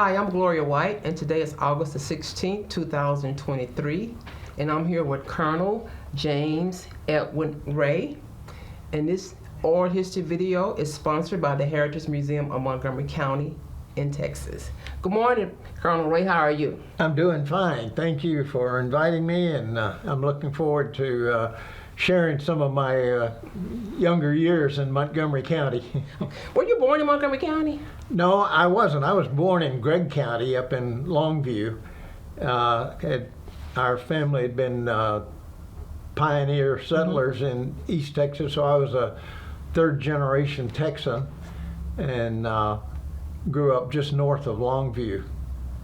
Hi, I'm Gloria White, and today is August the 16th, 2023, and I'm here with Colonel James Edwin Ray, and this oral history video is sponsored by the Heritage Museum of Montgomery County in Texas. Good morning, Colonel Ray. How are you? I'm doing fine. Thank you for inviting me, and I'm looking forward to sharing some of my younger years in Montgomery County. Were you born in Montgomery County? No, I wasn't. I was born in Gregg County up in Longview. Our family had been pioneer settlers in East Texas, so I was a third generation Texan and grew up just north of Longview.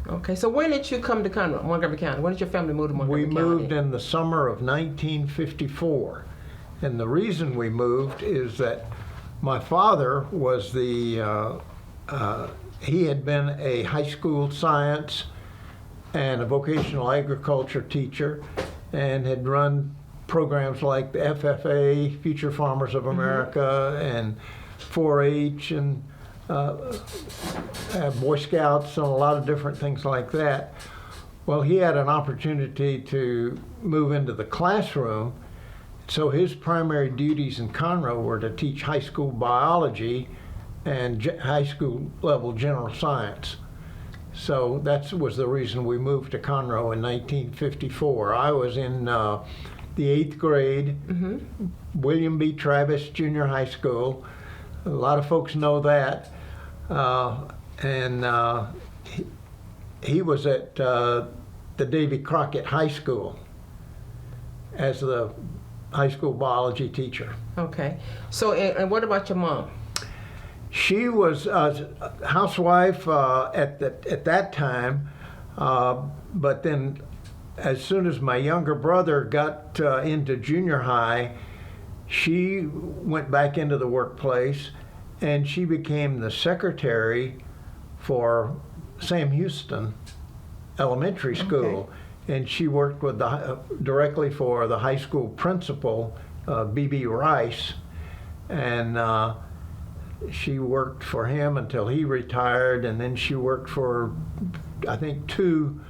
Okay, so when did you come to Montgomery County? When did your family move to Montgomery County? We moved in the summer of 1954. And the reason we moved is that my father was he had been a high school science and a vocational agriculture teacher and had run programs like the FFA, Future Farmers of America, and 4-H, and Boy Scouts, and a lot of different things like that. Well, he had an opportunity to move into the classroom, so his primary duties in Conroe were to teach high school biology and high school level general science. So that was the reason we moved to Conroe in 1954. I was in the 8th grade, William B. Travis Junior High School. A lot of folks know that. He was at the Davy Crockett High School as the high school biology teacher. Okay. So, and what about your mom? She was a housewife at that time, but then as soon as my younger brother got into junior high, she went back into the workplace, and she became the secretary for Sam Houston Elementary School. Okay. And she worked with directly for the high school principal, B.B. Rice, and she worked for him until he retired, and then she worked for, I think, 2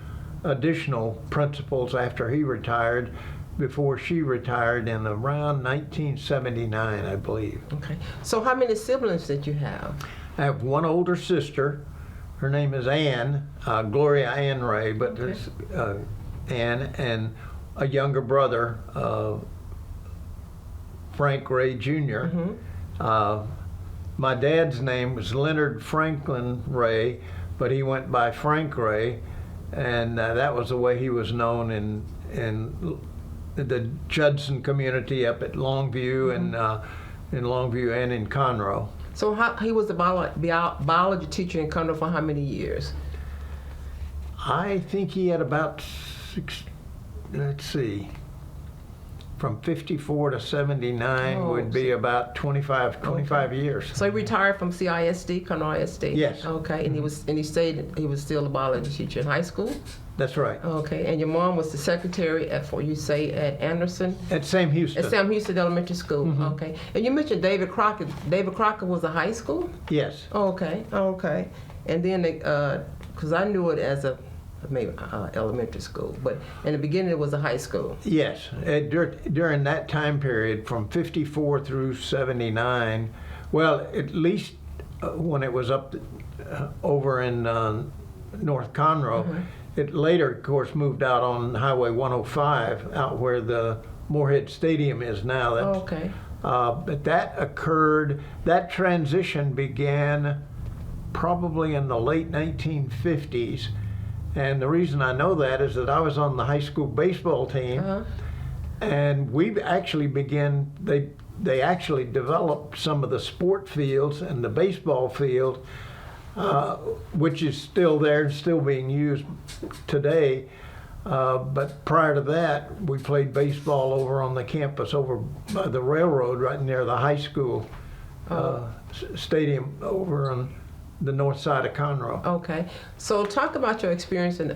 additional principals after he retired, before she retired in around 1979, I believe. Okay. So how many siblings did you have? I have one older sister. Her name is Ann, Gloria Ann Ray, but Okay. there's Ann, and a younger brother, Frank Ray Jr. My dad's name was Leonard Franklin Ray, but he went by Frank Ray, and that was the way he was known in the Judson community up at Longview, and in Longview and in Conroe. So he was a biology teacher in Conroe for how many years? I think he had about from 54 to 79 would be about 25 years. So he retired from CISD, Conroe ISD? Yes. Okay, and he was still a biology teacher in high school? That's right. Okay, and your mom was the secretary at Anderson? At Sam Houston. At Sam Houston Elementary School. Okay, and you mentioned David Crockett. David Crockett was a high school? Yes. Okay. And then because I knew it as maybe elementary school, but in the beginning it was a high school. Yes. During that time period, from 54 through 79, well, at least when it was up over in North Conroe, it later, of course, moved out on Highway 105, out where the Moorhead Stadium is now. Okay. But that transition began probably in the late 1950s. And the reason I know that is that I was on the high school baseball team, and we actually they actually developed some of the sport fields and the baseball field, which is still there, still being used today. But prior to that, we played baseball over on the campus over by the railroad, right near the high school stadium over on the north side of Conroe. Okay. So talk about your experience in,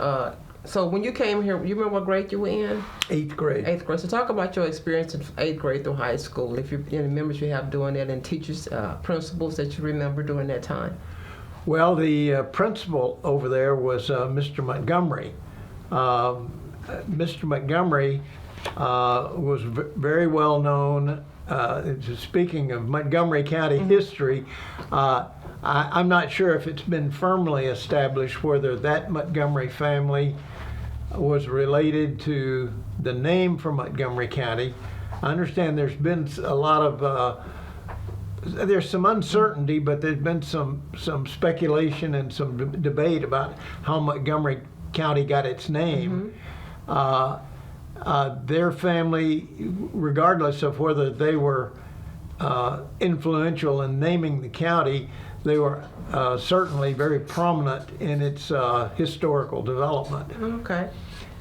so when you came here, you remember what grade you were in? 8th grade. 8th grade. So talk about your experience in 8th grade through high school, if you any memories you have doing that, and teachers, principals that you remember during that time. Well, the principal over there was Mr. Montgomery. Mr. Montgomery was very well known. Speaking of Montgomery County history, I'm not sure if it's been firmly established whether that Montgomery family was related to the name for Montgomery County. I understand there's been a lot of there's some uncertainty, but there's been some speculation and some debate about how Montgomery County got its name. Their family, regardless of whether they were influential in naming the county, they were certainly very prominent in its historical development. Okay.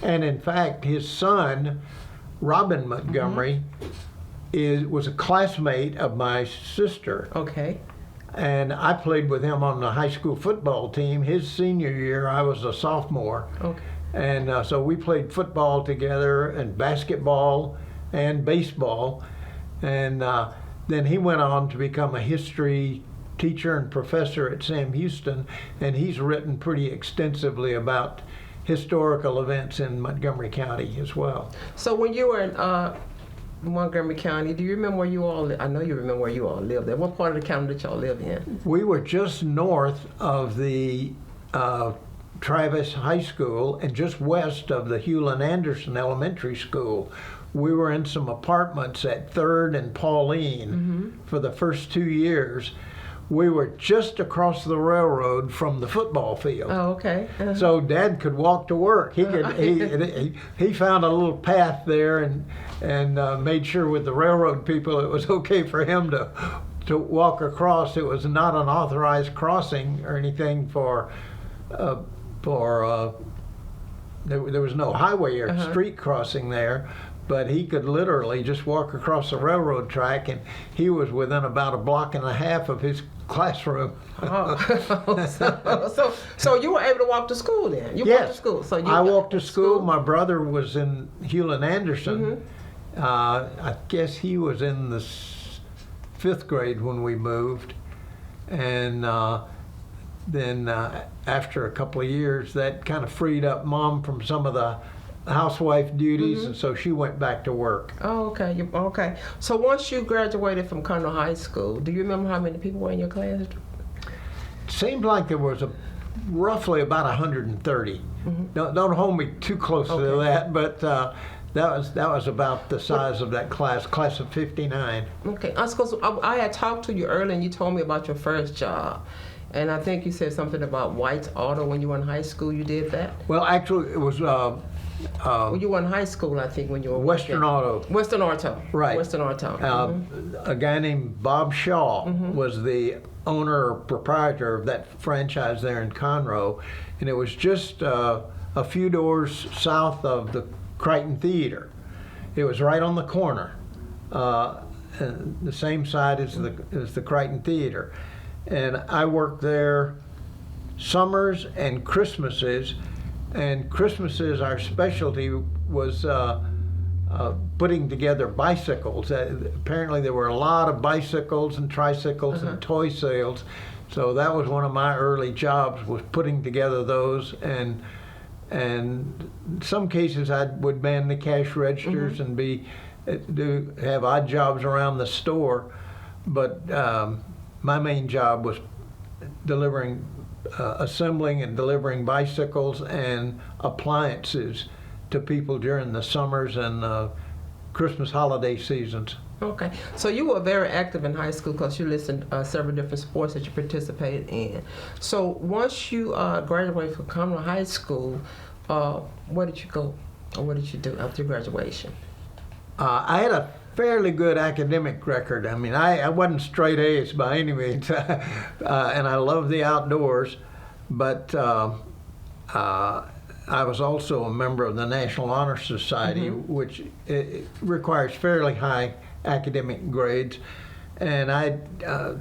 And in fact, his son, Robin Montgomery, was a classmate of my sister. Okay. And I played with him on the high school football team. His senior year, I was a sophomore. Okay. And so we played football together and basketball and baseball. And then he went on to become a history teacher and professor at Sam Houston. And he's written pretty extensively about historical events in Montgomery County as well. So when you were in Montgomery County, do you remember where you all I know you remember where you all lived there. What part of the county did y'all live in? We were just north of the Travis High School and just west of the Hewlin Anderson Elementary School. We were in some apartments at 3rd and Pauline for the first 2 years. We were just across the railroad from the football field. Oh, okay. So Dad could walk to work. He could. He found a little path there and made sure with the railroad people it was okay for him to walk across. It was not an authorized crossing or anything for there was no highway or street crossing there. But he could literally just walk across the railroad track, and he was within about a block and a half of his classroom. So you were able to walk to school then? You Yes. walked to school. So you I walked to school. My brother was in Hewlin Anderson. I guess he was in the 5th grade when we moved. And then after a couple of years, that kind of freed up Mom from some of the housewife duties, and so she went back to work. Oh, okay. Okay. So once you graduated from Conroe High School, do you remember how many people were in your class? It seemed like there was roughly about 130. Don't hold me too close to that, but that was about the size of that class of 59. Okay. I had talked to you earlier, and you told me about your first job. And I think you said something about White's Auto when you were in high school. You did that? Well, actually, it was Well, you were in high school, I think, when you were Western Auto. Western Auto. Right. Western Auto. A guy named Bob Shaw was the owner or proprietor of that franchise there in Conroe, and it was just a few doors south of the Crichton Theater. It was right on the corner, the same side as the Crichton Theater, and I worked there summers and Christmases. And Christmases, our specialty was putting together bicycles. Apparently there were a lot of bicycles and tricycles and toy sales. So that was one of my early jobs, was putting together those. And in some cases I would man the cash registers and have odd jobs around the store. But my main job was assembling and delivering bicycles and appliances to people during the summers and Christmas holiday seasons. Okay. So you were very active in high school because you listed several different sports that you participated in. So once you graduated from Conroe High School, where did you go? Or what did you do after graduation? I had a fairly good academic record. I mean, I wasn't straight A's by any means, and I love the outdoors, but I was also a member of the National Honor Society, which it requires fairly high academic grades. And I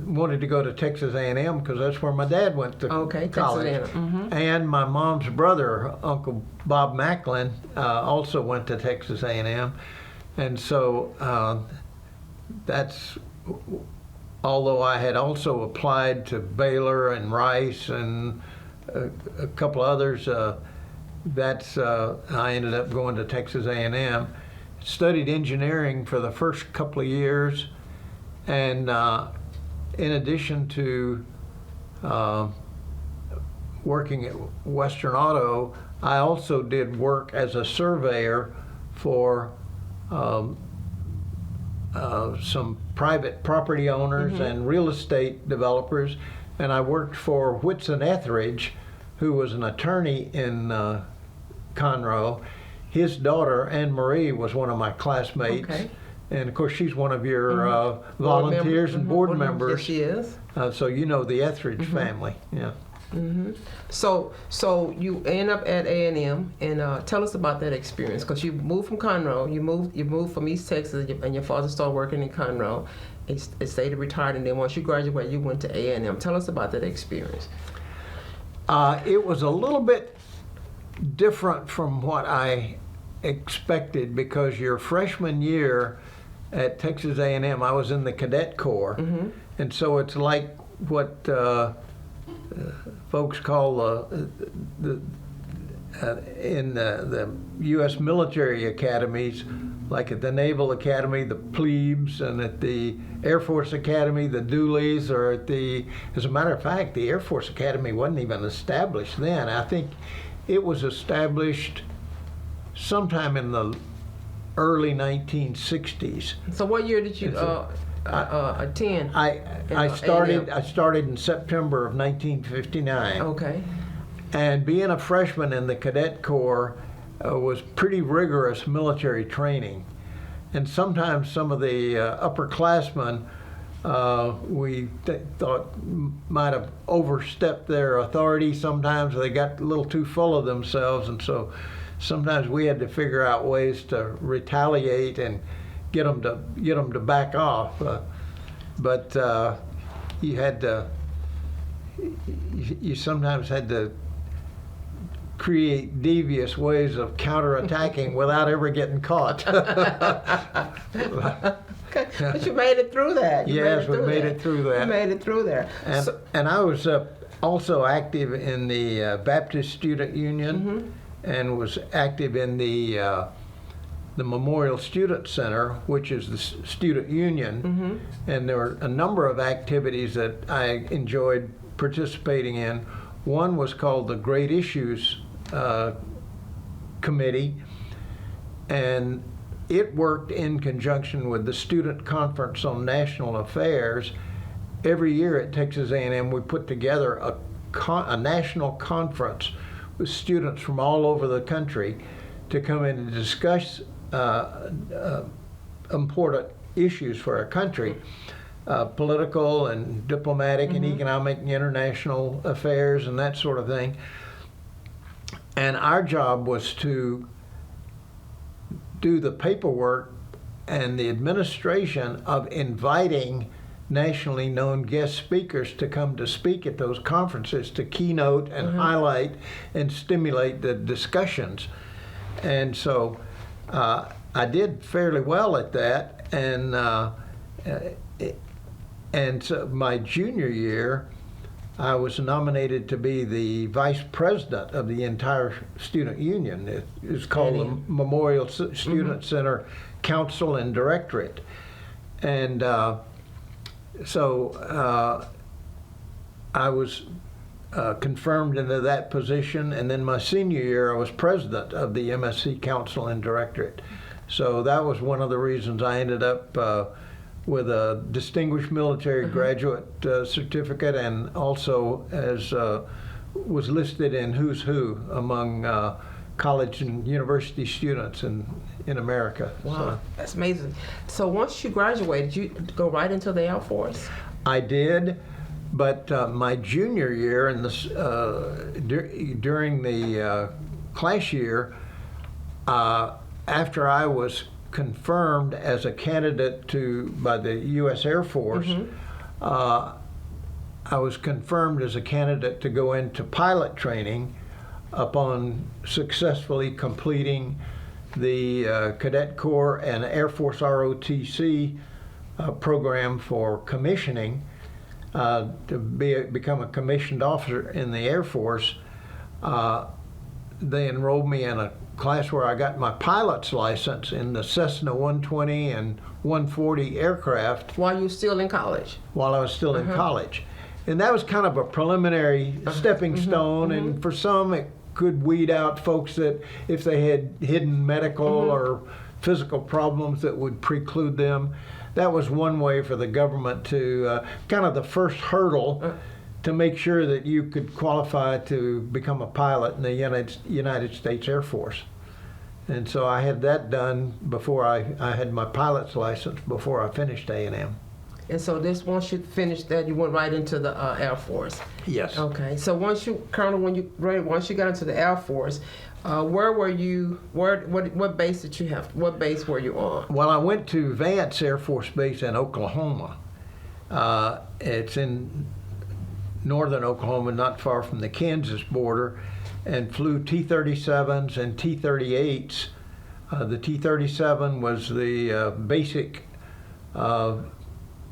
wanted to go to Texas A&M because that's where my dad went to college. Texas A&M. And my mom's brother, Uncle Bob Macklin, also went to Texas A&M. And so that's although I had also applied to Baylor and Rice and a couple others, I ended up going to Texas A&M. Studied engineering for the first couple of years, and in addition to working at Western Auto, I also did work as a surveyor for some private property owners and real estate developers, and I worked for Whitson Etheridge, who was an attorney in Conroe. His daughter, Anne Marie, was one of my classmates. Okay. And of course, she's one of your volunteers and board members. Yes, she is. So you know the Etheridge family, yeah. So you end up at A&M, and tell us about that experience, because you moved from Conroe. You moved from East Texas, and your father started working in Conroe. He stayed retired, and then once you graduated, you went to A&M. Tell us about that experience. It was a little bit different from what I expected, because your freshman year at Texas A&M, I was in the Cadet Corps, and so it's like what folks call in the U.S. military academies, like at the Naval Academy, the plebes, and at the Air Force Academy, the doolies, or as a matter of fact, the Air Force Academy wasn't even established then. I think it was established sometime in the early 1960s. So what year did you attend? I started in September of 1959. Okay. And being a freshman in the Cadet Corps was pretty rigorous military training. And sometimes some of the upperclassmen we thought might have overstepped their authority. Sometimes they got a little too full of themselves, and so sometimes we had to figure out ways to retaliate and get them to back off. But you had to. You sometimes had to create devious ways of counterattacking without ever getting caught. Okay. But you made it through that. Yes, we made it through that. You made it through there. And I was also active in the Baptist Student Union, and was active in the Memorial Student Center, which is the student union. And there were a number of activities that I enjoyed participating in. One was called the Great Issues Committee, and it worked in conjunction with the Student Conference on National Affairs. Every year at Texas A&M, we put together a national conference with students from all over the country to come in and discuss important issues for our country, political and diplomatic and economic and international affairs and that sort of thing. And our job was to do the paperwork and the administration of inviting nationally known guest speakers to come to speak at those conferences, to keynote and highlight and stimulate the discussions. And so I did fairly well at that, and so my junior year, I was nominated to be the vice president of the entire student union. It is called the Memorial Student Center Council and Directorate. And so I was confirmed into that position, and then my senior year I was president of the MSC Council and Directorate. So that was one of the reasons I ended up with a distinguished military graduate certificate, and also as was listed in Who's Who among college and university students in America. Wow, So that's amazing. So once you graduated, you go right into the Air Force? I did, but my junior year in this, during the class year, after I was confirmed as a candidate by the U.S. Air Force, I was confirmed as a candidate to go into pilot training upon successfully completing the Cadet Corps and Air Force ROTC program for commissioning to become a commissioned officer in the Air Force. They enrolled me in a class where I got my pilot's license in the Cessna 120 and 140 aircraft While you're still in college. while I was still in college. And that was kind of a preliminary stepping stone, and for some it could weed out folks that if they had hidden medical or physical problems that would preclude them. That was one way for the government to kind of the first hurdle to make sure that you could qualify to become a pilot in the United States Air Force. And so I had that done before I had my pilot's license before I finished A&M. And so once you finished that, you went right into the Air Force. Yes. Okay. So once you, Colonel, once you got into the Air Force, where were you? What base did you have? What base were you on? Well, I went to Vance Air Force Base in Oklahoma. It's in northern Oklahoma, not far from the Kansas border, and flew T-37s and T-38s. The T-37 was the basic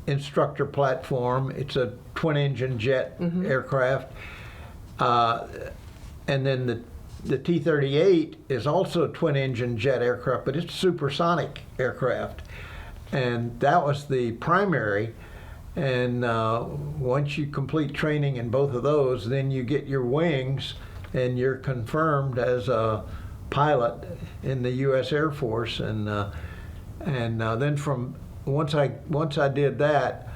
instructor platform. It's a twin-engine jet aircraft. And then the T-38 is also a twin-engine jet aircraft, but it's a supersonic aircraft. And that was the primary. And once you complete training in both of those, then you get your wings and you're confirmed as a pilot in the U.S. Air Force. And then from once I did that,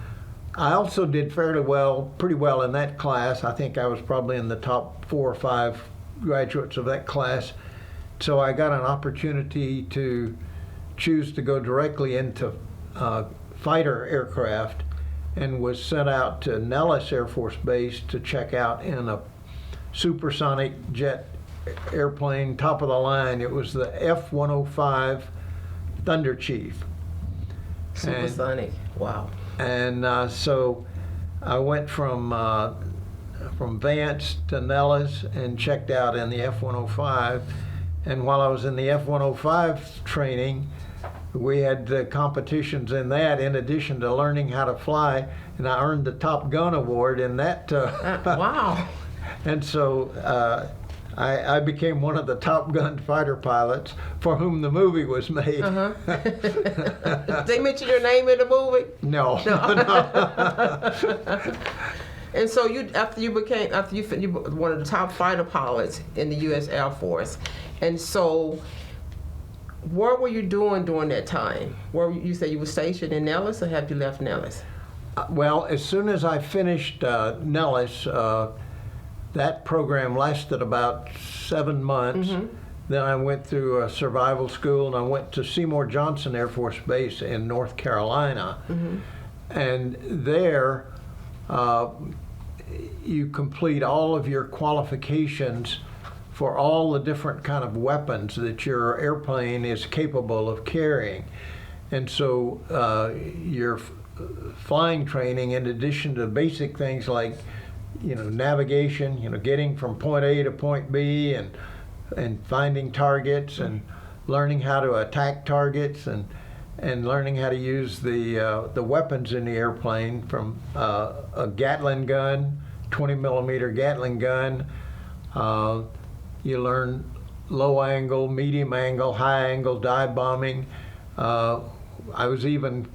I also did pretty well in that class. I think I was probably in the top 4 or 5 graduates of that class. So I got an opportunity to choose to go directly into fighter aircraft, and was sent out to Nellis Air Force Base to check out in a supersonic jet airplane, top of the line. It was the F-105 Thunder Chief. Supersonic. Wow. And so I went from Vance to Nellis and checked out in the F-105. And while I was in the F-105 training, we had competitions in that in addition to learning how to fly, and I earned the Top Gun award in that. Wow. And so I became one of the Top Gun fighter pilots for whom the movie was made. They mention your name in the movie? No. And so after you were one of the top fighter pilots in the U.S. Air Force, and so what were you doing during that time? You said you were stationed in Nellis, or have you left Nellis? Well, as soon as I finished Nellis, that program lasted about 7 months. Then I went through a survival school, and I went to Seymour Johnson Air Force Base in North Carolina. And there, you complete all of your qualifications for all the different kind of weapons that your airplane is capable of carrying. And so your flying training, in addition to basic things like navigation, getting from point A to point B, and finding targets, and learning how to attack targets, and learning how to use the weapons in the airplane, from a Gatling gun, 20mm Gatling gun. You learn low angle, medium angle, high angle dive bombing. I was even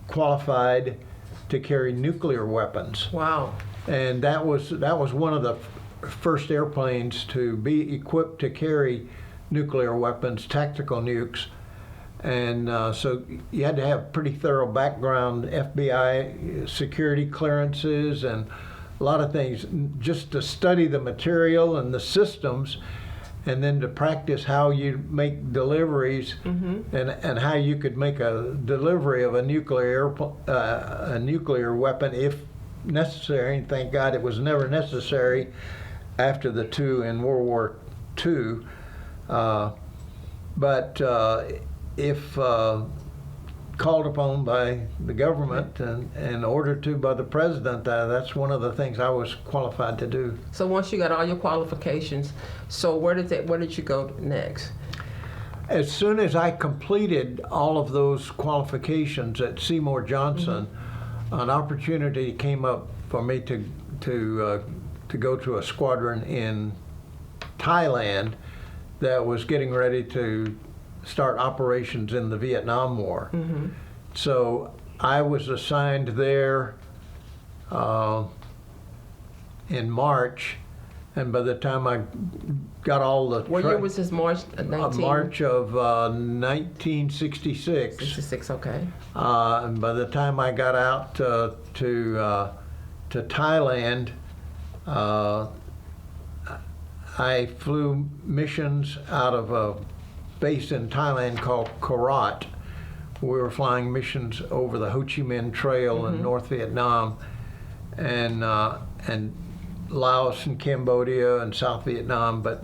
qualified to carry nuclear weapons. Wow. And that was one of the first airplanes to be equipped to carry nuclear weapons, tactical nukes. And so you had to have pretty thorough background, FBI security clearances, and a lot of things just to study the material and the systems, and then to practice how you make deliveries, and how you could make a delivery of a nuclear weapon if necessary. And thank God it was never necessary after the two in World War II. But if called upon by the government and ordered to by the president, that's one of the things I was qualified to do. So once you got all your qualifications, so where did you go next? as soon as I completed all of those qualifications at Seymour Johnson, an opportunity came up for me to go to a squadron in Thailand that was getting ready to start operations in the Vietnam War. So I was assigned there in March, and by the time I got all the What year was this, March 19? March of 1966. 66, okay. And by the time I got out to Thailand, I flew missions out of a base in Thailand called Korat. We were flying missions over the Ho Chi Minh Trail in North Vietnam, and Laos and Cambodia and South Vietnam, but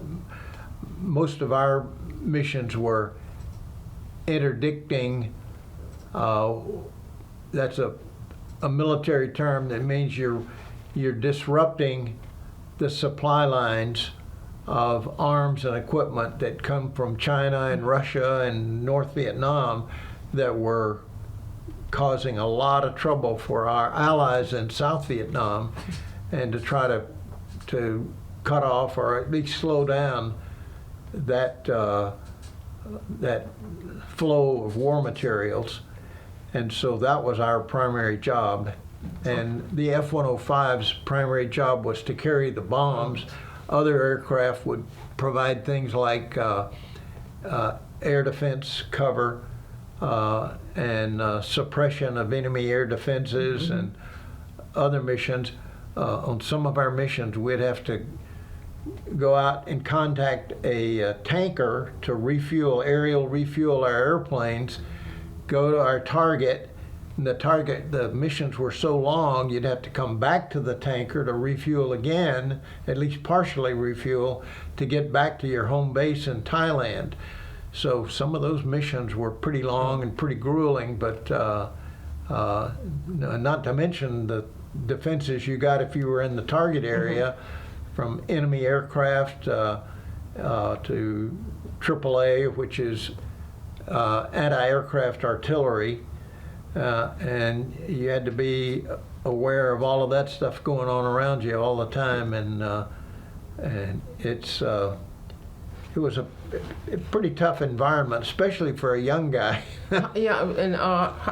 most of our missions were interdicting. That's a military term that means you're disrupting the supply lines of arms and equipment that come from China and Russia and North Vietnam that were causing a lot of trouble for our allies in South Vietnam, and to try to cut off or at least slow down that that flow of war materials. And so that was our primary job. And the F-105's primary job was to carry the bombs. Other aircraft would provide things like air defense cover and suppression of enemy air defenses and other missions. On some of our missions, we'd have to go out and contact a tanker to aerial refuel our airplanes, go to our target. And the missions were so long, you'd have to come back to the tanker to refuel again, at least partially refuel, to get back to your home base in Thailand. So some of those missions were pretty long and pretty grueling, but not to mention the defenses you got if you were in the target area, from enemy aircraft to AAA, which is anti-aircraft artillery. And you had to be aware of all of that stuff going on around you all the time, and it was a pretty tough environment, especially for a young guy. Yeah, and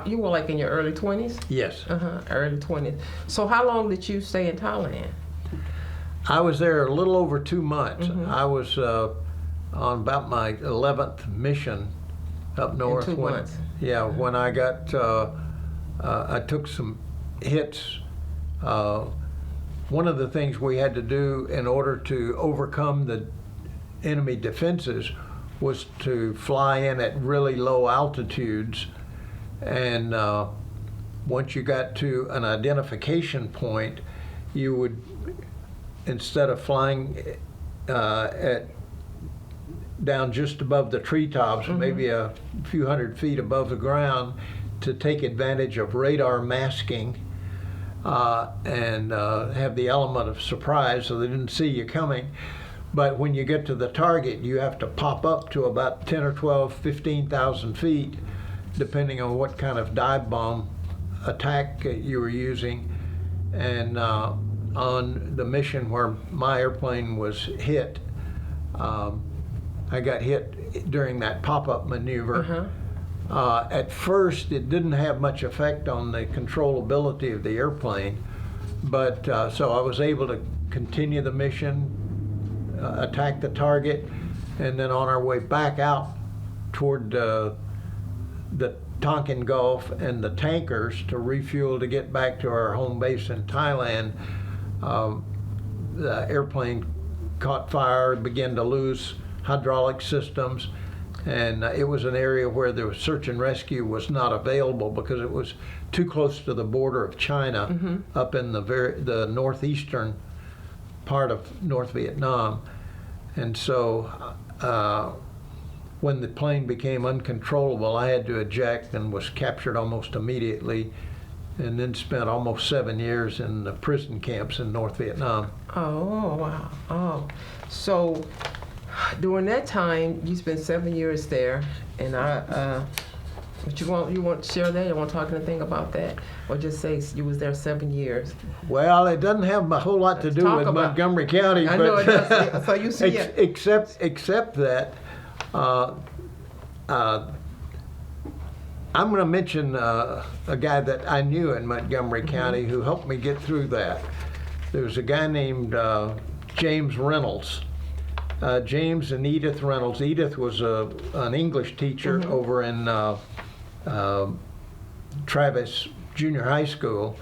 you were like in your early 20s? Yes. Early 20s. So how long did you stay in Thailand? I was there a little over 2 months. I was on about my 11th mission up north. In 2 months. Yeah, when I got, I took some hits. One of the things we had to do in order to overcome the enemy defenses was to fly in at really low altitudes, and once you got to an identification point, you would, instead of flying down just above the treetops, maybe a few hundred feet above the ground, to take advantage of radar masking and have the element of surprise so they didn't see you coming. But when you get to the target, you have to pop up to about 10 or 12, 15,000 feet, depending on what kind of dive bomb attack you were using. And on the mission where my airplane was hit, I got hit during that pop-up maneuver. At first, it didn't have much effect on the controllability of the airplane, but so I was able to continue the mission, attack the target, and then on our way back out toward the Tonkin Gulf and the tankers to refuel to get back to our home base in Thailand, the airplane caught fire, began to lose hydraulic systems, and it was an area where the search and rescue was not available because it was too close to the border of China, up in the northeastern part of North Vietnam. And so when the plane became uncontrollable, I had to eject and was captured almost immediately, and then spent almost 7 years in the prison camps in North Vietnam. Oh, wow. Oh, so During that time, you spent 7 years there, and but you want to share that? You want to talk anything about that, or just say you was there 7 years? Well, it doesn't have a whole lot to do Talk with about- Montgomery County, I but know it does. So you see it. except that I'm going to mention a guy that I knew in Montgomery County who helped me get through that. There was a guy named James Reynolds. James and Edith Reynolds. Edith was an English teacher over in Travis Junior High School,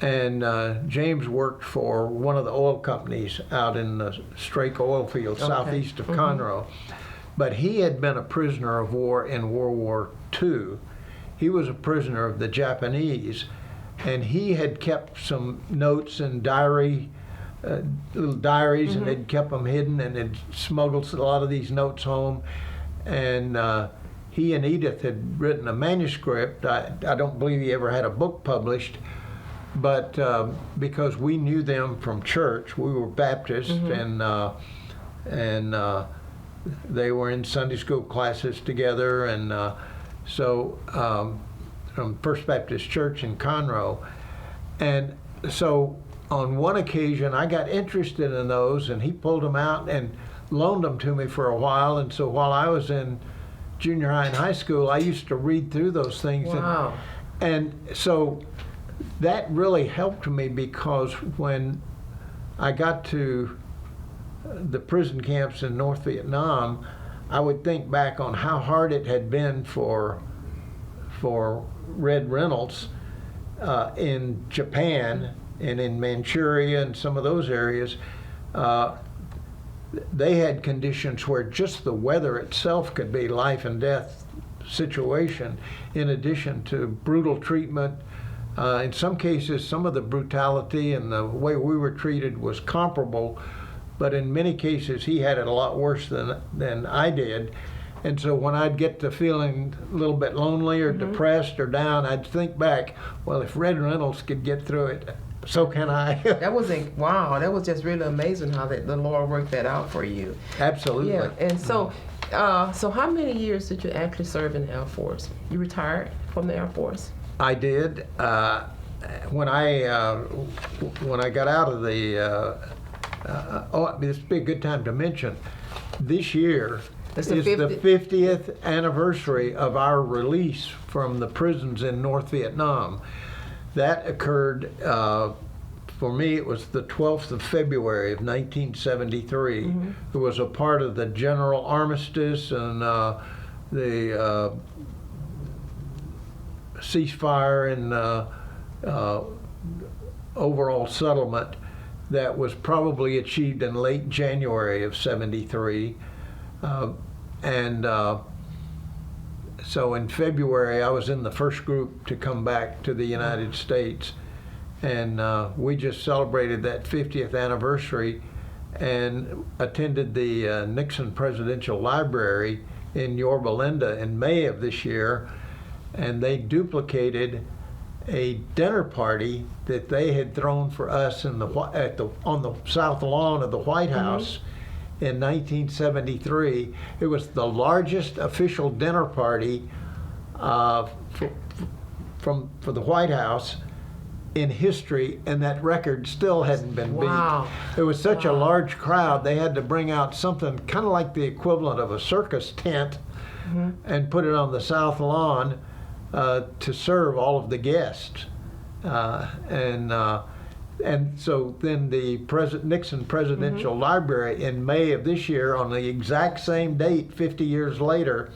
and James worked for one of the oil companies out in the Strake oil field southeast of Conroe. But he had been a prisoner of war in World War II. He was a prisoner of the Japanese, and he had kept some notes and little diaries, and they'd kept them hidden, and had smuggled a lot of these notes home. And he and Edith had written a manuscript. I don't believe he ever had a book published, but because we knew them from church, we were Baptists, and they were in Sunday school classes together, and so from First Baptist Church in Conroe. And so on one occasion, I got interested in those, and he pulled them out and loaned them to me for a while. And so while I was in junior high and high school, I used to read through those things. Wow. And so that really helped me, because when I got to the prison camps in North Vietnam, I would think back on how hard it had been for Red Reynolds in Japan and in Manchuria and some of those areas. They had conditions where just the weather itself could be life and death situation, in addition to brutal treatment. In some cases, some of the brutality and the way we were treated was comparable, but in many cases he had it a lot worse than I did. And so when I'd get to feeling a little bit lonely or depressed or down, I'd think back, well, if Red Reynolds could get through it, so can I. That was wow. That was just really amazing how the Lord worked that out for you. Absolutely. Yeah. And so, so how many years did you actually serve in the Air Force? You retired from the Air Force? I did. When I got out of the this would be a good time to mention, this year is the 50th anniversary of our release from the prisons in North Vietnam. That occurred, for me, it was the 12th of February of 1973. It was a part of the general armistice and the ceasefire and overall settlement that was probably achieved in late January of 73. So in February, I was in the first group to come back to the United States, and we just celebrated that 50th anniversary and attended the Nixon Presidential Library in Yorba Linda in May of this year, and they duplicated a dinner party that they had thrown for us on the south lawn of the White House in 1973. It was the largest official dinner party for the White House in history, and that record still hadn't been beat. Wow. It was such a large crowd, they had to bring out something kind of like the equivalent of a circus tent and put it on the south lawn to serve all of the guests. And so then the Nixon Presidential Library in May of this year, on the exact same date, 50 years later,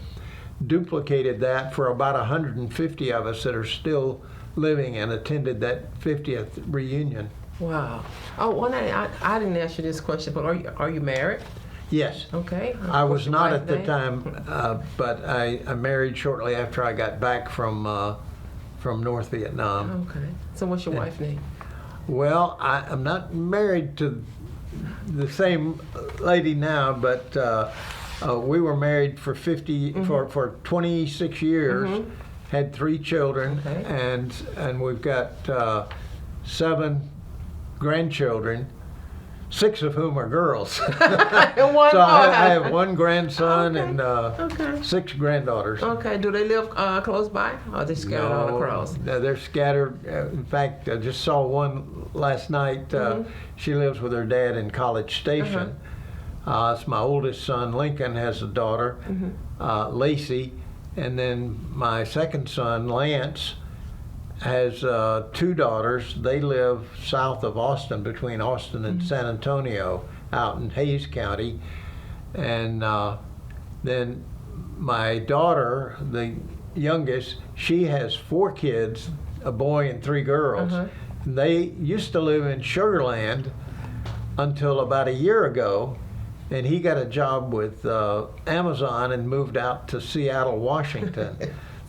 duplicated that for about 150 of us that are still living and attended that 50th reunion. Wow. Oh, I didn't ask you this question, but are you married? Yes. Okay. I What's was your not wife's at the name? time, but I married shortly after I got back from North Vietnam. Okay. So what's your wife's name? Well, I'm not married to the same lady now, but we were married for 26 years, had 3 children, and we've got 7 grandchildren. 6 of whom are girls. And one So boy. I have one grandson Okay. and Okay. 6 granddaughters. Okay. Do they live close by, or are they scattered all across? No, they're scattered. In fact, I just saw one last night. She lives with her dad in College Station. It's my oldest son, Lincoln, has a daughter, Lacey, and then my second son, Lance, has 2 daughters. They live south of Austin, between Austin and San Antonio, out in Hayes County. And then my daughter, the youngest, she has 4 kids, a boy and 3 girls. They used to live in Sugar Land until about a year ago, and he got a job with Amazon and moved out to Seattle, Washington.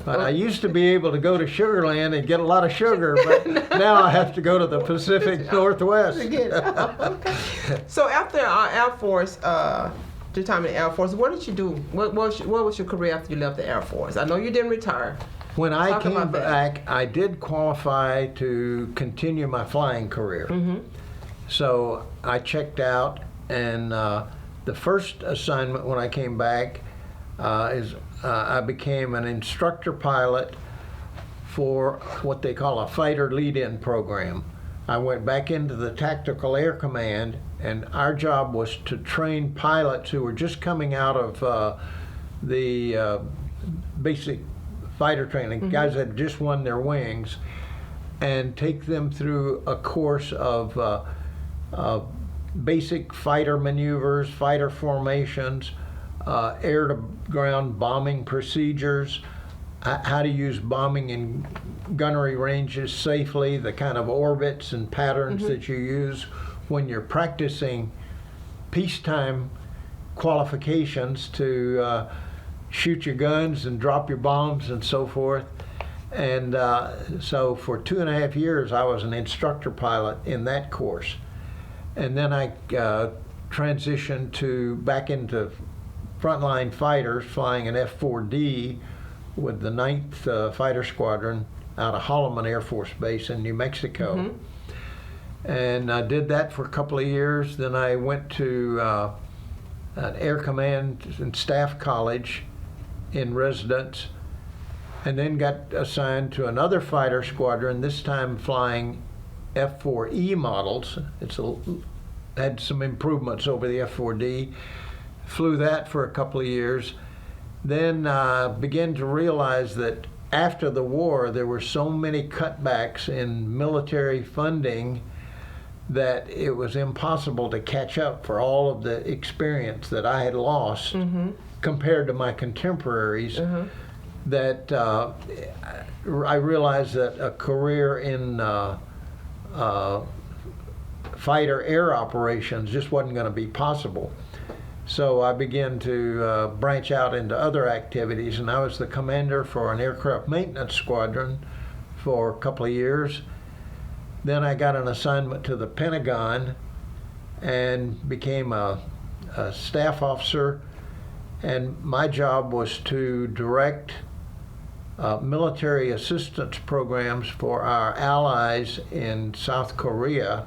But I used to be able to go to Sugar Land and get a lot of sugar, but now I have to go to the Pacific Northwest. Okay. So after Air Force, your time in the Air Force, what did you do? What was your career after you left the Air Force? I know you didn't retire. When I Talk came about that. back, I did qualify to continue my flying career. So I checked out, and the first assignment when I came back is I became an instructor pilot for what they call a fighter lead-in program. I went back into the Tactical Air Command, and our job was to train pilots who were just coming out of the basic fighter training, guys that had just won their wings, and take them through a course of basic fighter maneuvers, fighter formations, air-to-ground bombing procedures, how to use bombing in gunnery ranges safely, the kind of orbits and patterns that you use when you're practicing peacetime qualifications to shoot your guns and drop your bombs and so forth. And so for 2.5 years, I was an instructor pilot in that course. And then I transitioned back into frontline fighters, flying an F-4D with the 9th Fighter Squadron out of Holloman Air Force Base in New Mexico. And I did that for a couple of years. Then I went to an Air Command and Staff College in residence, and then got assigned to another fighter squadron, this time flying F-4E models. Had some improvements over the F-4D. Flew that for a couple of years. Then began to realize that after the war there were so many cutbacks in military funding that it was impossible to catch up for all of the experience that I had lost compared to my contemporaries. That I realized that a career in fighter air operations just wasn't going to be possible. So I began to branch out into other activities, and I was the commander for an aircraft maintenance squadron for a couple of years. Then I got an assignment to the Pentagon and became a staff officer, and my job was to direct military assistance programs for our allies in South Korea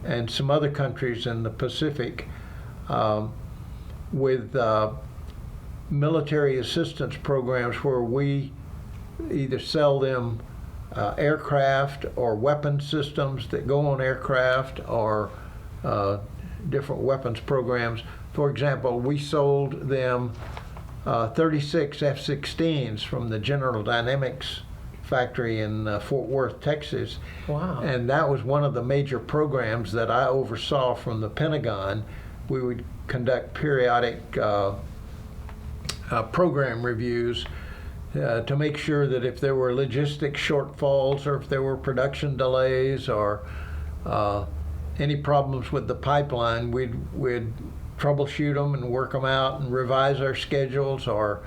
and some other countries in the Pacific, with military assistance programs where we either sell them aircraft or weapon systems that go on aircraft, or different weapons programs. For example, we sold them 36 F-16s from the General Dynamics factory in Fort Worth, Texas. Wow. And that was one of the major programs that I oversaw from the Pentagon. We would conduct periodic program reviews to make sure that if there were logistic shortfalls, or if there were production delays, or any problems with the pipeline, we'd troubleshoot them and work them out and revise our schedules, or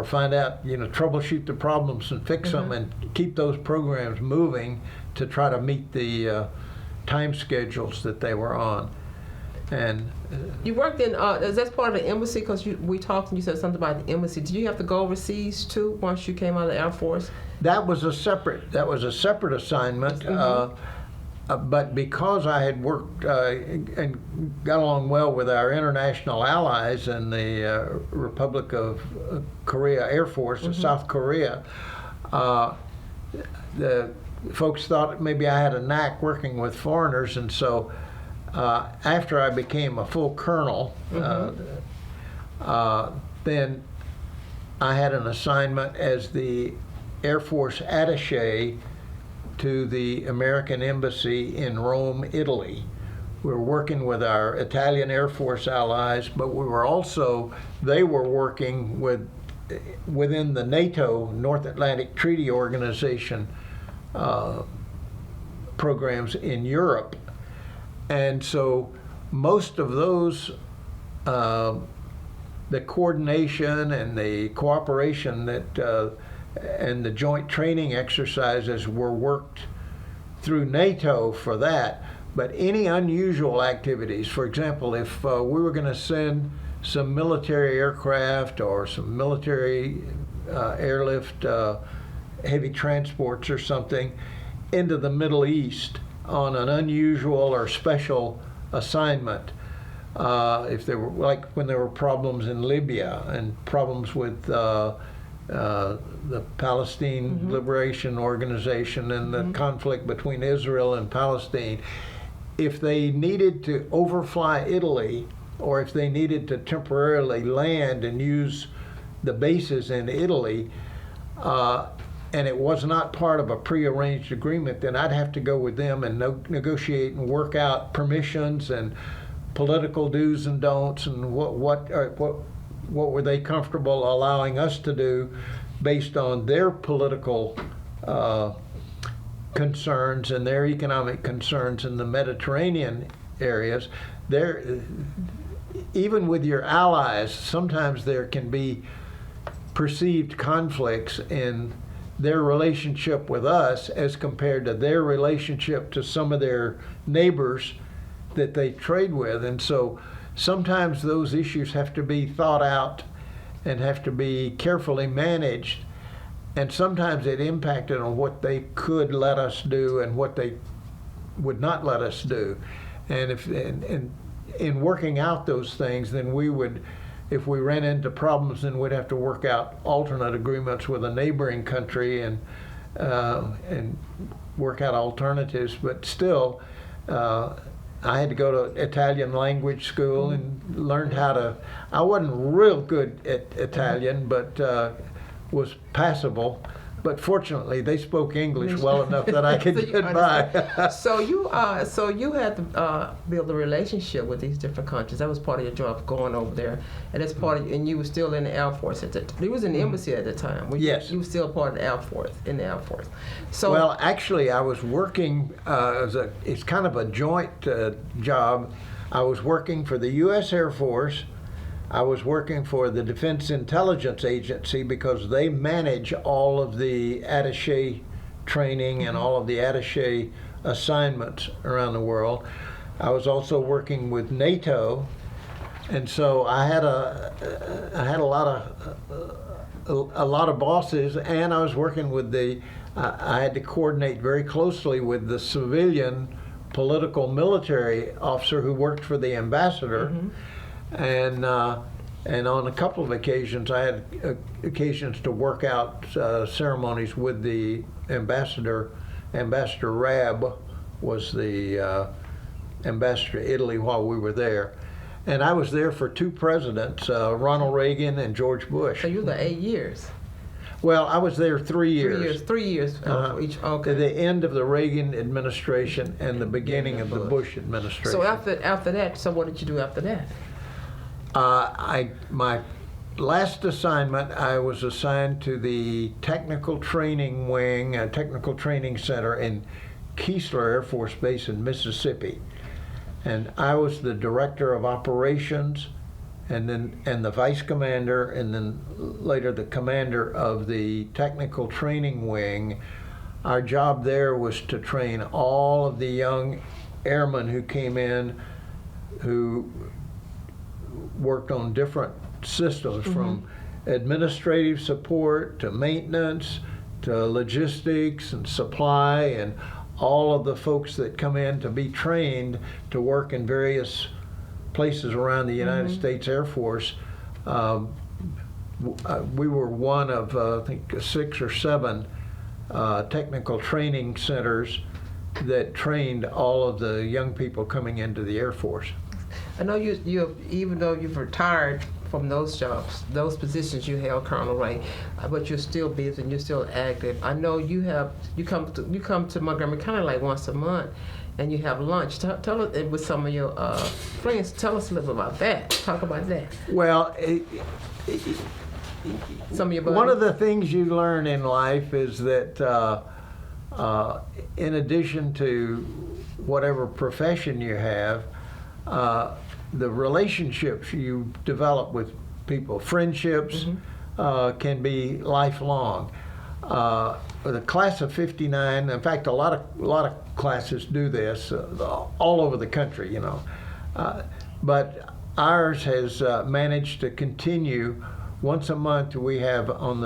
find out, troubleshoot the problems and fix them and keep those programs moving to try to meet the time schedules that they were on. And you worked in, is that part of the embassy? Because we talked and you said something about the embassy. Did you have to go overseas too once you came out of the Air Force? that was a separate assignment. but because I had worked and got along well with our international allies in the Republic of Korea Air Force in South Korea, the folks thought maybe I had a knack working with foreigners, and so after I became a full colonel, then I had an assignment as the Air Force attaché to the American Embassy in Rome, Italy. We were working with our Italian Air Force allies, but they were working within the NATO, North Atlantic Treaty Organization programs in Europe. And so most of those, the coordination and the cooperation and the joint training exercises were worked through NATO for that. But any unusual activities, for example, if we were going to send some military aircraft or some military airlift heavy transports or something into the Middle East on an unusual or special assignment, if there were, like when there were problems in Libya and problems with the Palestine Liberation Organization and the conflict between Israel and Palestine, if they needed to overfly Italy, or if they needed to temporarily land and use the bases in Italy, and it was not part of a prearranged agreement, then I'd have to go with them and negotiate and work out permissions and political do's and don'ts, and what were they comfortable allowing us to do based on their political concerns and their economic concerns in the Mediterranean areas. Even with your allies, sometimes there can be perceived conflicts in their relationship with us as compared to their relationship to some of their neighbors that they trade with. And so sometimes those issues have to be thought out and have to be carefully managed. And sometimes it impacted on what they could let us do and what they would not let us do. And in working out those things, then we would, if we ran into problems, then we'd have to work out alternate agreements with a neighboring country and work out alternatives. But still, I had to go to Italian language school and learned how to. I wasn't real good at Italian, but was passable. But fortunately, they spoke English well enough that I could get by. So you had to build a relationship with these different countries. That was part of your job going over there, and that's part of. And you were still in the Air Force at the time. You was in the embassy at the time. Yes. You were still part of the Air Force, in the Air Force. So well, actually, I was working it's kind of a joint job. I was working for the U.S. Air Force. I was working for the Defense Intelligence Agency because they manage all of the attaché training and all of the attaché assignments around the world. I was also working with NATO, and so I had a lot of bosses, and I was working with I had to coordinate very closely with the civilian political military officer who worked for the ambassador. And on a couple of occasions, I had occasions to work out ceremonies with the ambassador. Ambassador Raab was the ambassador to Italy while we were there. And I was there for two presidents, Ronald Reagan and George Bush. So you were there 8 years. Well, I was there 3 years. 3 years for each. Okay. At the end of the Reagan administration and the beginning of the Bush administration. So after that, so what did you do after that? My last assignment, I was assigned to the Technical Training Wing, Technical Training Center in Keesler Air Force Base in Mississippi. And I was the director of operations and the vice commander, and then later the commander of the Technical Training Wing. Our job there was to train all of the young airmen who came in who worked on different systems, from administrative support to maintenance to logistics and supply and all of the folks that come in to be trained to work in various places around the United States Air Force. We were one of, I think, 6 or 7 technical training centers that trained all of the young people coming into the Air Force. I know you even though you've retired from those jobs, those positions you held, Colonel Ray, but you're still busy and you're still active. I know you come to Montgomery County like once a month, and you have lunch. Tell us with some of your friends. Tell us a little bit about that. Talk about that. Well, Some of your buddies. one of the things you learn in life is that in addition to whatever profession you have, the relationships you develop with people, friendships, can be lifelong. The class of '59, in fact, a lot of classes do this all over the country, you know, but ours has managed to continue. Once a month, we have on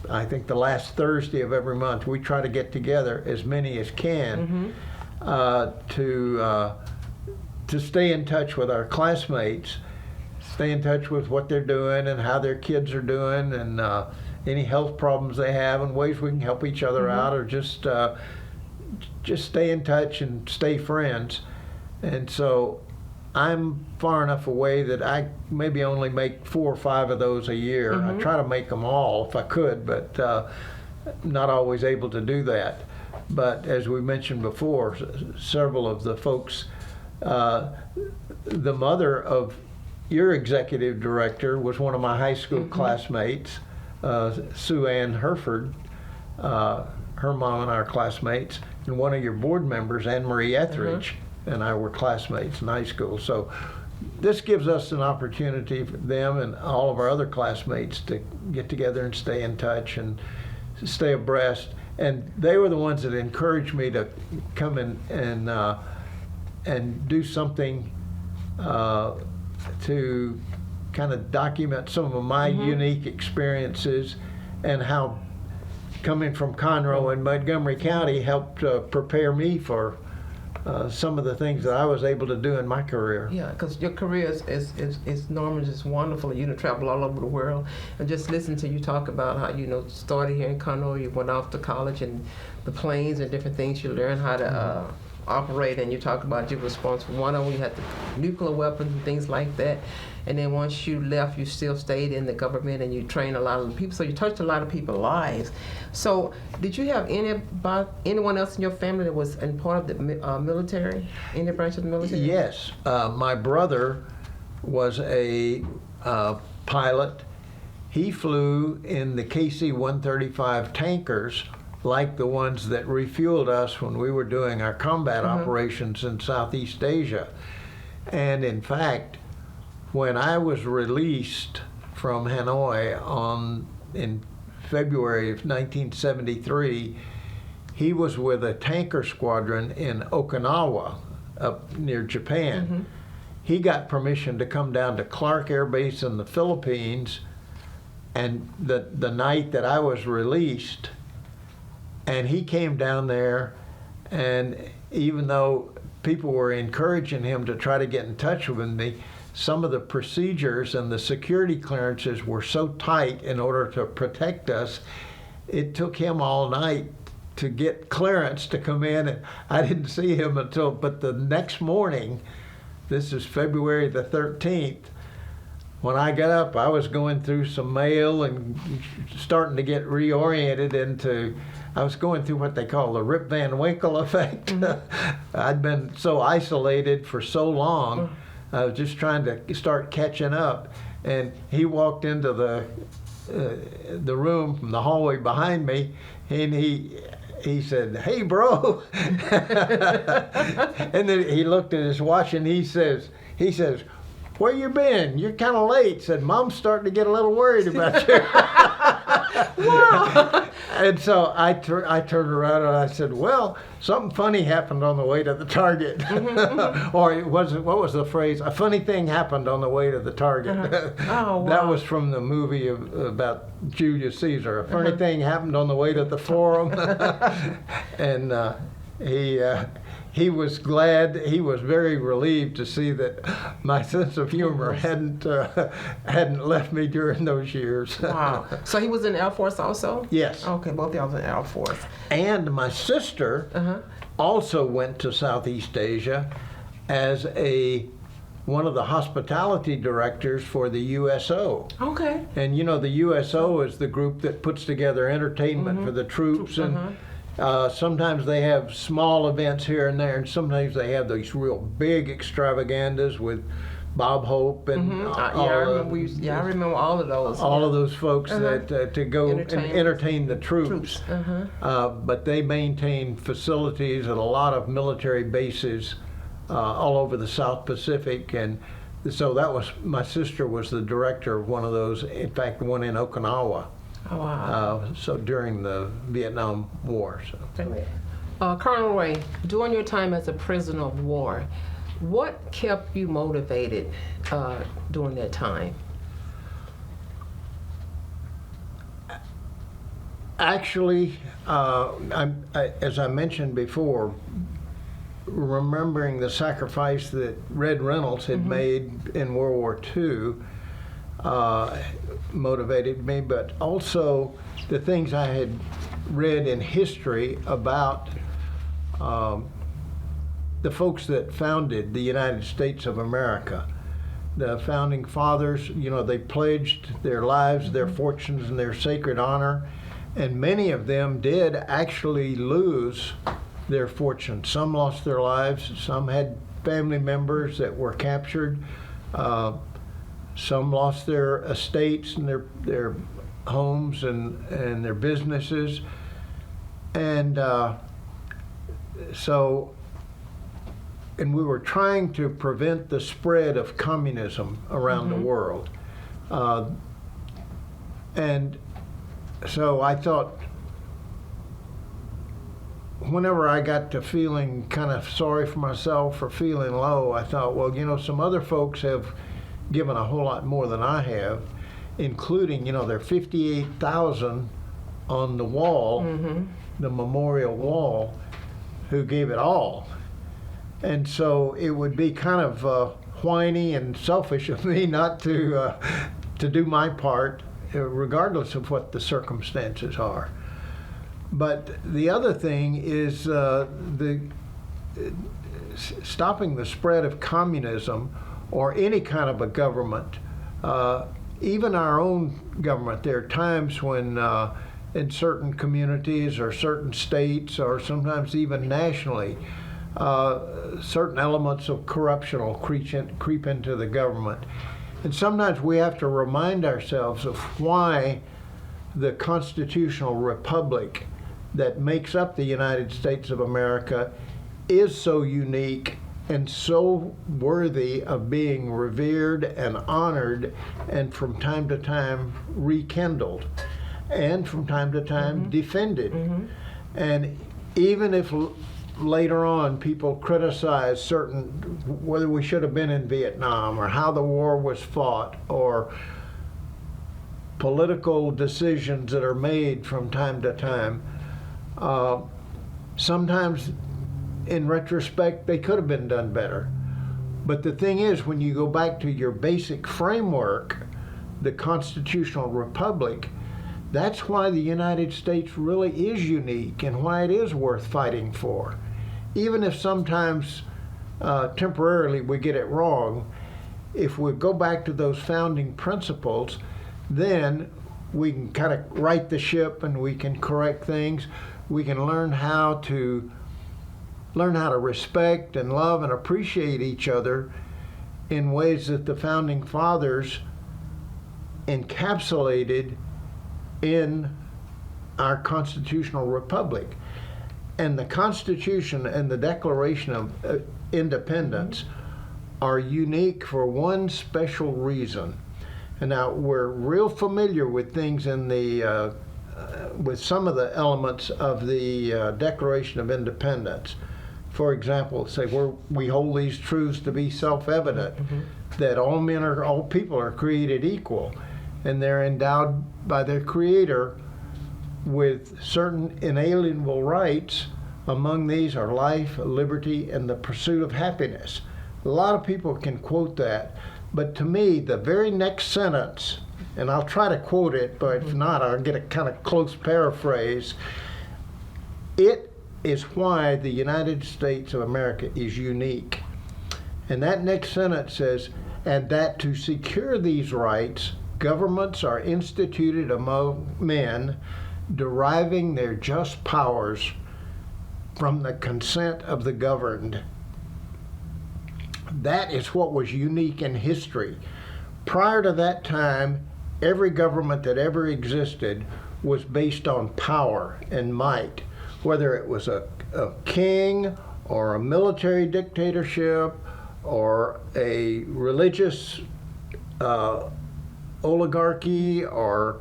I think the last Thursday of every month, we try to get together as many as can to stay in touch with our classmates, stay in touch with what they're doing and how their kids are doing, and any health problems they have and ways we can help each other out, or just stay in touch and stay friends. And so I'm far enough away that I maybe only make 4 or 5 of those a year. I try to make them all if I could, but not always able to do that. But as we mentioned before, several of the folks, the mother of your executive director was one of my high school classmates, Sue Ann Herford. Her mom and our classmates, and one of your board members, Anne Marie Etheridge, and I were classmates in high school. So this gives us an opportunity for them and all of our other classmates to get together and stay in touch and stay abreast. And they were the ones that encouraged me to come in and do something to kind of document some of my unique experiences, and how coming from Conroe and Montgomery County helped prepare me for some of the things that I was able to do in my career. Yeah, because your career is Norman, just wonderful. You travel all over the world, and just listen to you talk about how started here in Conroe, you went off to college, and the planes and different things you learned how to operate, and you talk about you were responsible for one of them. You had the nuclear weapons and things like that, and then once you left, you still stayed in the government and you trained a lot of people. So you touched a lot of people's lives. So did you have anyone else in your family that was in part of the military, any branch of the military? Yes, my brother was a pilot. He flew in the KC-135 tankers, like the ones that refueled us when we were doing our combat operations in Southeast Asia. And in fact, when I was released from Hanoi in February of 1973, he was with a tanker squadron in Okinawa, up near Japan. He got permission to come down to Clark Air Base in the Philippines, and the night that I was released, and he came down there, and even though people were encouraging him to try to get in touch with me, some of the procedures and the security clearances were so tight in order to protect us, it took him all night to get clearance to come in, and I didn't see him but the next morning, this is February the 13th, when I got up, I was going through some mail and starting to get reoriented into, I was going through what they call the Rip Van Winkle effect. I'd been so isolated for so long, I was just trying to start catching up. And he walked into the room from the hallway behind me, and he said, "Hey, bro." And then he looked at his watch and he says, "Where you been? You're kind of late." Said, "Mom's starting to get a little worried about you." Wow. And so I turned around and I said, "Well, something funny happened on the way to the target." Or what was the phrase? A funny thing happened on the way to the target. Oh, wow. That was from the movie about Julius Caesar. A funny thing happened on the way to the forum. And he was glad. He was very relieved to see that my sense of humor hadn't left me during those years. Wow. So he was in the Air Force also? Yes. Okay, both of y'all was in the Air Force. And my sister also went to Southeast Asia as one of the hospitality directors for the USO. Okay. And you know, the USO is the group that puts together entertainment for the troops, and sometimes they have small events here and there, and sometimes they have these real big extravaganzas with Bob Hope and I remember all of those. all of those folks that to go and entertain the troops. But they maintain facilities at a lot of military bases all over the South Pacific, and so that was, my sister was the director of one of those. In fact, the one in Okinawa. Oh, wow. So during the Vietnam War. So. Colonel Ray, during your time as a prisoner of war, what kept you motivated during that time? Actually, as I mentioned before, remembering the sacrifice that Red Reynolds had made in World War II motivated me, but also the things I had read in history about the folks that founded the United States of America. The founding fathers, you know, they pledged their lives, their fortunes, and their sacred honor, and many of them did actually lose their fortune. Some lost their lives, some had family members that were captured, some lost their estates and their homes and their businesses. And and we were trying to prevent the spread of communism around the world. And so I thought, whenever I got to feeling kind of sorry for myself or feeling low, I thought, well, you know, some other folks have given a whole lot more than I have, including, you know, there are 58,000 on the wall, the memorial wall, who gave it all. And so it would be kind of whiny and selfish of me not to do my part, regardless of what the circumstances are. But the other thing is stopping the spread of communism or any kind of a government, even our own government. There are times when in certain communities or certain states or sometimes even nationally, certain elements of corruption will creep into the government. And sometimes we have to remind ourselves of why the constitutional republic that makes up the United States of America is so unique and so worthy of being revered and honored, and from time to time rekindled, and from time to time defended. And even if later on people criticize whether we should have been in Vietnam or how the war was fought or political decisions that are made from time to time, sometimes in retrospect they could have been done better. But the thing is, when you go back to your basic framework, the constitutional republic, that's why the United States really is unique and why it is worth fighting for. Even if sometimes temporarily we get it wrong, if we go back to those founding principles, then we can kind of right the ship and we can correct things. We can learn how to respect and love and appreciate each other in ways that the founding fathers encapsulated in our constitutional republic. And the Constitution and the Declaration of Independence are unique for one special reason. And now we're real familiar with things in with some of the elements of the Declaration of Independence. For example, say we hold these truths to be self-evident, that all people are created equal, and they're endowed by their Creator with certain inalienable rights Among these are life, liberty, and the pursuit of happiness. A lot of people can quote that, but to me, the very next sentence, and I'll try to quote it, but if not, I'll get a kind of close paraphrase. It is why the United States of America is unique. And that next sentence says, and that to secure these rights, governments are instituted among men, deriving their just powers from the consent of the governed. That is what was unique in history. Prior to that time, every government that ever existed was based on power and might, whether it was a king or a military dictatorship or a religious oligarchy or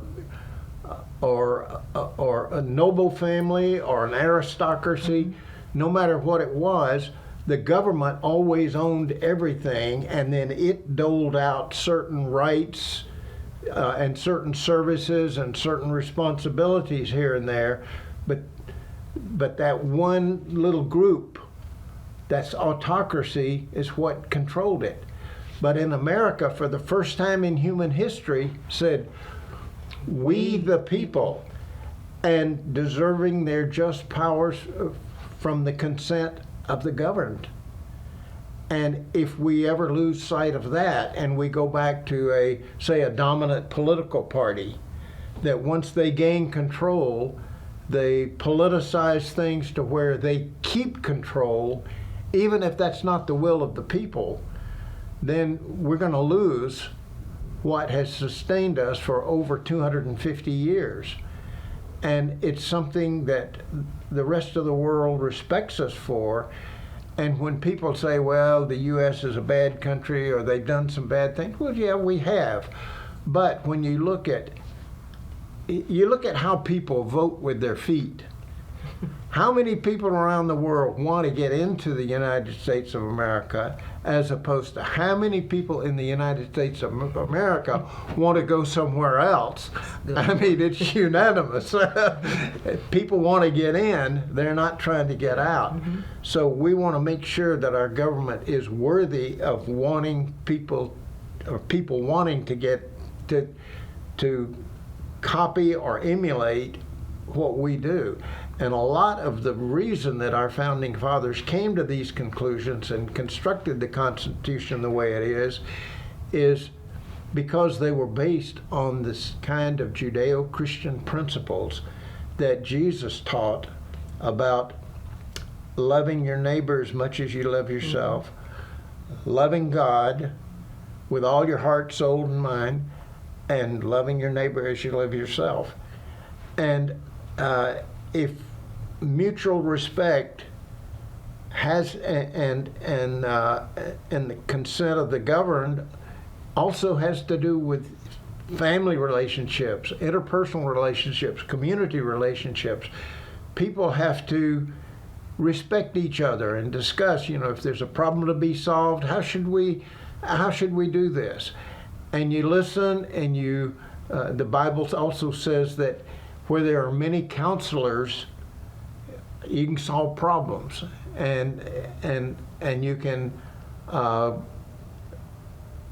a noble family or an aristocracy. No matter what it was, the government always owned everything, and then it doled out certain rights and certain services and certain responsibilities here and there. But that one little group, that's autocracy, is what controlled it. But in America, for the first time in human history, said, we the people, and deserving their just powers from the consent of the governed. And if we ever lose sight of that and we go back to say a dominant political party, that once they gain control, they politicize things to where they keep control, even if that's not the will of the people, then we're going to lose what has sustained us for over 250 years. And it's something that the rest of the world respects us for. And when people say, well, the U.S. is a bad country or they've done some bad things, well, yeah, we have. But when you look at how people vote with their feet, how many people around the world want to get into the United States of America, as opposed to how many people in the United States of America want to go somewhere else? I mean, it's unanimous. People want to get in, they're not trying to get out. Mm-hmm. So we want to make sure that our government is worthy of wanting people, or people wanting to get to copy or emulate what we do. And a lot of the reason that our founding fathers came to these conclusions and constructed the Constitution the way it is because they were based on this kind of Judeo-Christian principles that Jesus taught about loving your neighbor as much as you love yourself, loving God with all your heart, soul, and mind, and loving your neighbor as you love yourself. And if mutual respect has and the consent of the governed also has to do with family relationships, interpersonal relationships, community relationships. People have to respect each other and discuss, if there's a problem to be solved, how should we do this? And you listen, and the Bible also says that where there are many counselors, you can solve problems, and you can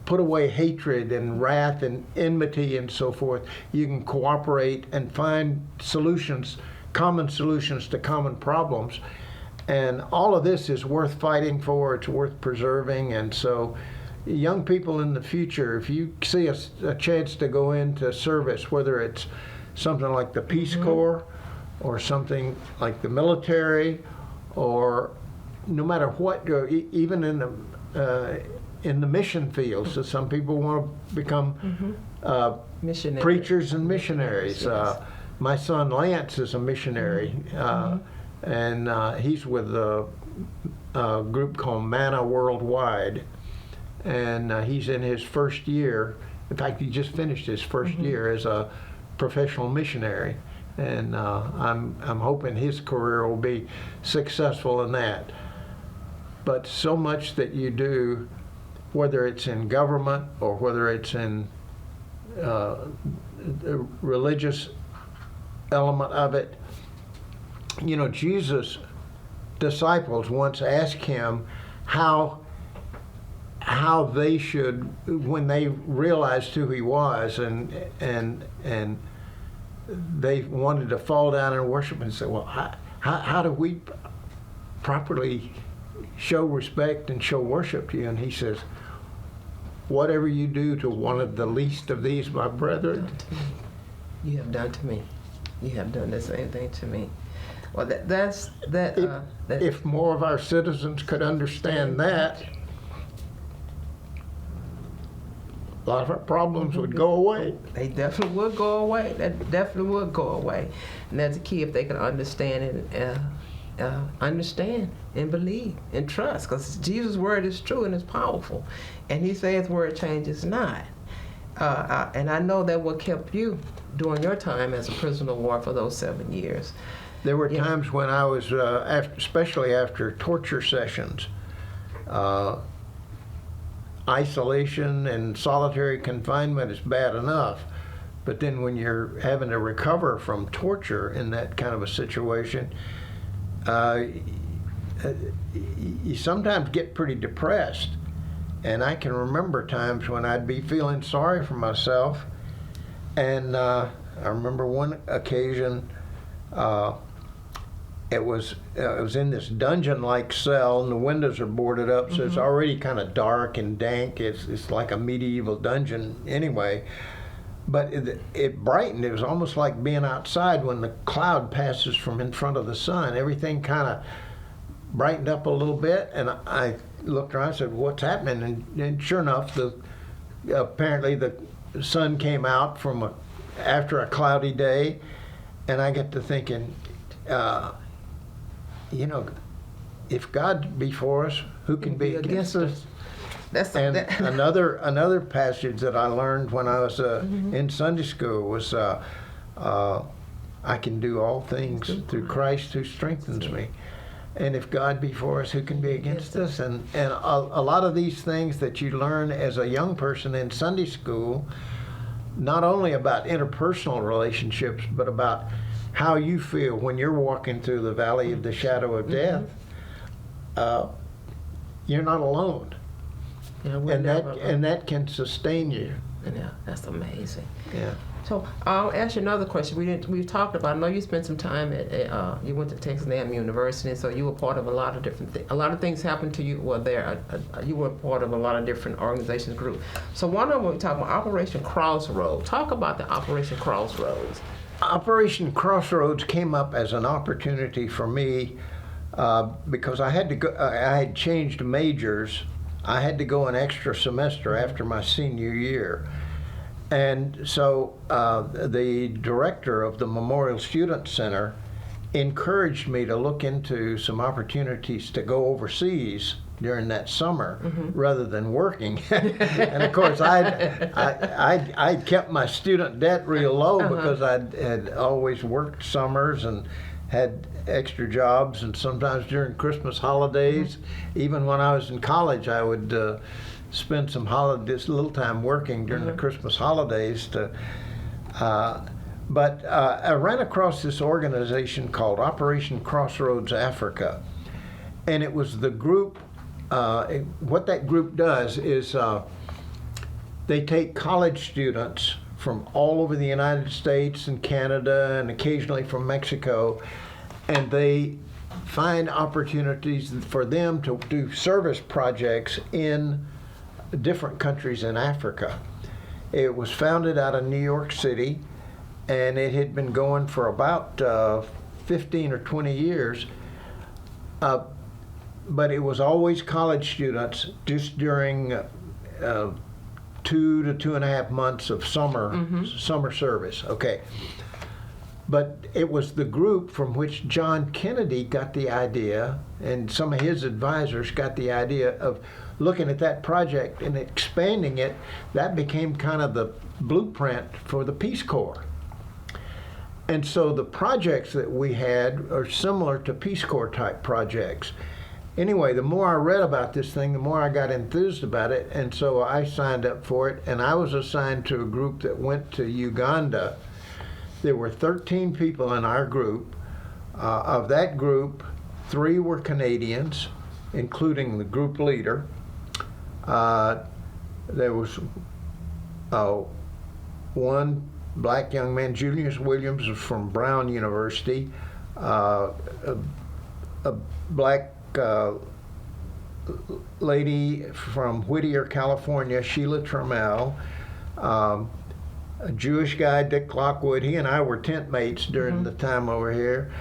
put away hatred and wrath and enmity and so forth. You can cooperate and find solutions, common solutions to common problems. And all of this is worth fighting for, it's worth preserving. And so young people in the future, if you see a chance to go into service, whether it's something like the Peace Corps or something like the military, or no matter what, even in the mission field. So some people want to become preachers and missionaries. Yes. My son Lance is a missionary, and he's with a group called Manna Worldwide, and he's in his first year. In fact, he just finished his first year as a professional missionary, and I'm hoping his career will be successful in that. But so much that you do, whether it's in government or whether it's in the religious element of it, Jesus disciples once asked him how they should, when they realized who he was, and they wanted to fall down and worship, and say, well, how do we properly show respect and show worship to you? And he says, whatever you do to one of the least of these, my brethren, you have done to me. You have done the same thing to me. Well, if more of our citizens could understand that, a lot of our problems would go away. They definitely would go away. That definitely would go away. And that's the key, if they can understand and believe and trust, because Jesus' word is true and it's powerful, and he says word changes not. And I know that what kept you during your time as a prisoner of war for those 7 years. There were times when I was, especially after torture sessions, isolation and solitary confinement is bad enough, but then when you're having to recover from torture in that kind of a situation, you sometimes get pretty depressed. And I can remember times when I'd be feeling sorry for myself, and I remember one occasion, it was in this dungeon-like cell, and the windows are boarded up, so it's already kind of dark and dank. It's like a medieval dungeon anyway. But it brightened. It was almost like being outside when the cloud passes from in front of the sun. Everything kind of brightened up a little bit, and I looked around and said, what's happening? And sure enough, apparently the sun came out after a cloudy day, and I get to thinking, if God be for us, who can be against us? Another passage that I learned when I was in Sunday school was, I can do all things through Christ who strengthens me. And if God be for us, who can be against us? And a lot of these things that you learn as a young person in Sunday school, not only about interpersonal relationships, but about how you feel when you're walking through the valley of the shadow of death, you're not alone. Yeah, and that can sustain you. Yeah, that's amazing. Yeah. So I'll ask you another question. We've talked about. I know you spent some time you went to Texas A&M University, so you were part of a lot of different things. A lot of things happened to you. Well, you were part of a lot of different organizations, groups. So one of them we talk about Operation Crossroads. Talk about the Operation Crossroads. Operation Crossroads came up as an opportunity for me because I had to go. I had changed majors. I had to go an extra semester after my senior year. And so the director of the Memorial Student Center encouraged me to look into some opportunities to go overseas during that summer rather than working. And of course, I'd kept my student debt real low because I had always worked summers and had extra jobs, and sometimes during Christmas holidays, even when I was in college, I would spend some holidays, little time working during the Christmas holidays. But I ran across this organization called Operation Crossroads Africa, and it was the group. What that group does is they take college students from all over the United States and Canada and occasionally from Mexico, and they find opportunities for them to do service projects in different countries in Africa. It was founded out of New York City, and it had been going for about 15 or 20 years. But it was always college students just during 2 to 2.5 months of summer service. Okay. But it was the group from which John Kennedy got the idea, and some of his advisors got the idea of looking at that project and expanding it. That became kind of the blueprint for the Peace Corps. And so the projects that we had are similar to Peace Corps type projects. Anyway, the more I read about this thing, the more I got enthused about it, and so I signed up for it, and I was assigned to a group that went to Uganda. There were 13 people in our group. Of that group, 3 were Canadians, including the group leader. There was one black young man, Julius Williams, from Brown University, a black lady from Whittier, California, Sheila Trammell, a Jewish guy, Dick Lockwood. He and I were tent mates during the time over here,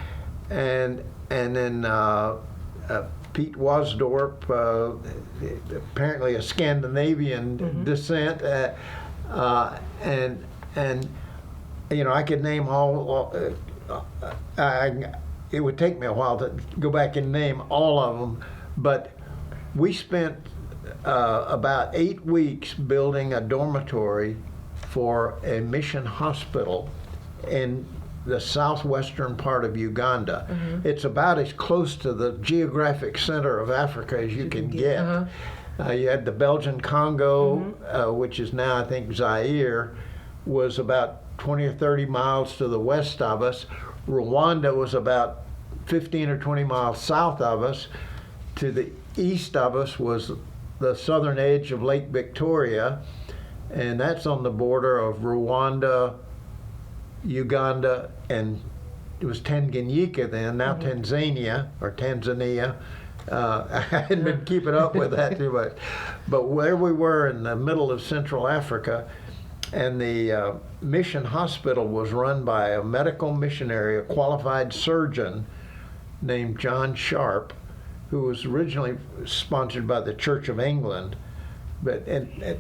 and then Pete Wasdorp, apparently a Scandinavian descent, and you know, I could name all. It would take me a while to go back and name all of them, but we spent about 8 weeks building a dormitory for a mission hospital in the southwestern part of Uganda. It's about as close to the geographic center of Africa as you can get. You had the Belgian Congo, which is now, I think, Zaire, was about 20 or 30 miles to the west of us. Rwanda was about 15 or 20 miles south of us. To the east of us was the southern edge of Lake Victoria, and that's on the border of Rwanda, Uganda, and it was Tanganyika then, now Tanzania, or Tanzania. I hadn't been keeping up with that too much. But where we were in the middle of Central Africa, and the mission hospital was run by a medical missionary, a qualified surgeon named John Sharp, who was originally sponsored by the Church of England, but